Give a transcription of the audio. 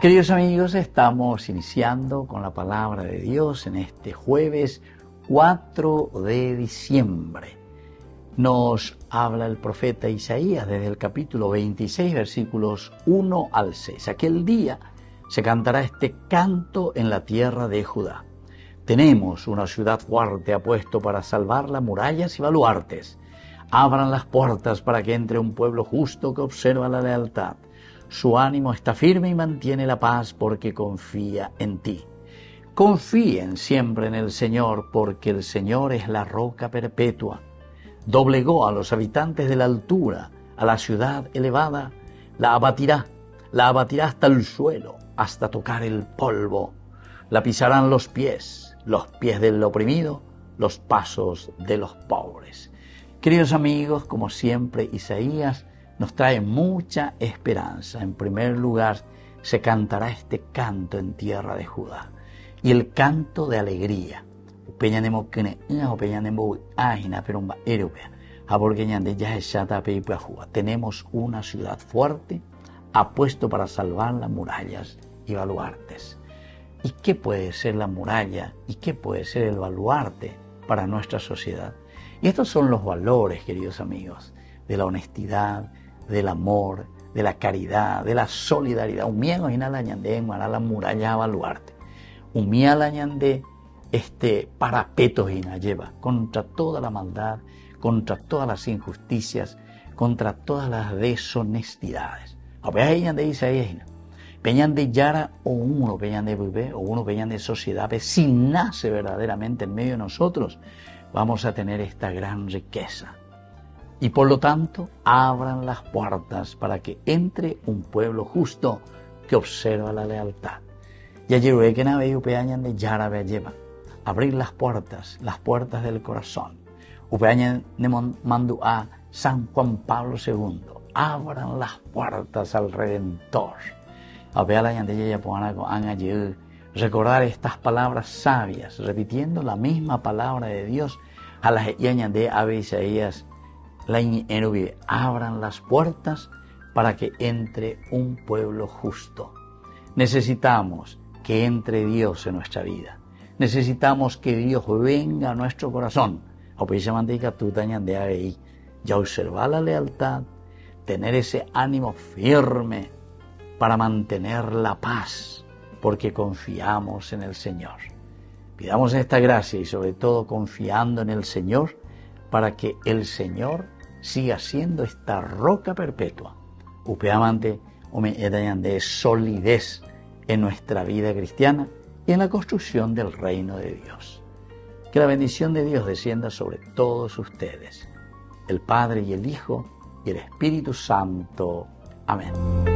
Queridos amigos, estamos iniciando con la palabra de Dios en este jueves 4 de diciembre. Nos habla el profeta Isaías desde el capítulo 26, versículos 1 al 6. Aquel día se cantará este canto en la tierra de Judá. Tenemos una ciudad fuerte apuesto para salvarla, murallas y baluartes. Abran las puertas para que entre un pueblo justo que observa la lealtad. Su ánimo está firme y mantiene la paz porque confía en ti. Confíen siempre en el Señor, porque el Señor es la roca perpetua. Doblegó a los habitantes de la altura, a la ciudad elevada, la abatirá hasta el suelo, hasta tocar el polvo. La pisarán los pies del oprimido, los pasos de los pobres. Queridos amigos, como siempre, Isaías nos trae mucha esperanza. En primer lugar, se cantará este canto en tierra de Judá, y el canto de alegría. Tenemos una ciudad fuerte, apuesto para salvar las murallas y baluartes. ¿Y qué puede ser la muralla y qué puede ser el baluarte para nuestra sociedad? Y estos son los valores, queridos amigos, de la honestidad, del amor, de la caridad, de la solidaridad. Umiego y nada añade en la muralla baluarte. Umiala añade parapetos y na lleva contra toda la maldad, contra todas las injusticias, contra todas las deshonestidades. A ver, de Isaías, peñan de Yara o uno peñan de bebé o uno peñan de sociedad, si nace verdaderamente en medio de nosotros, vamos a tener esta gran riqueza. Y por lo tanto, abran las puertas para que entre un pueblo justo que observa la lealtad. Y ayer que na veo peñan de Yara lleva abrir las puertas del corazón. Upeañan de mandu a San Juan Pablo II. Abran las puertas al Redentor. Recordar estas palabras sabias, repitiendo la misma palabra de Dios a las de Isaías. Abran las puertas para que entre un pueblo justo. Necesitamos que entre Dios en nuestra vida. Necesitamos que Dios venga a nuestro corazón. Ya observar la lealtad, tener ese ánimo firme para mantener la paz, porque confiamos en el Señor. Pidamos esta gracia y sobre todo confiando en el Señor para que el Señor siga siendo esta roca perpetua. Upeamante de solidez en nuestra vida cristiana y en la construcción del reino de Dios. Que la bendición de Dios descienda sobre todos ustedes, el Padre y el Hijo y el Espíritu Santo. Amén.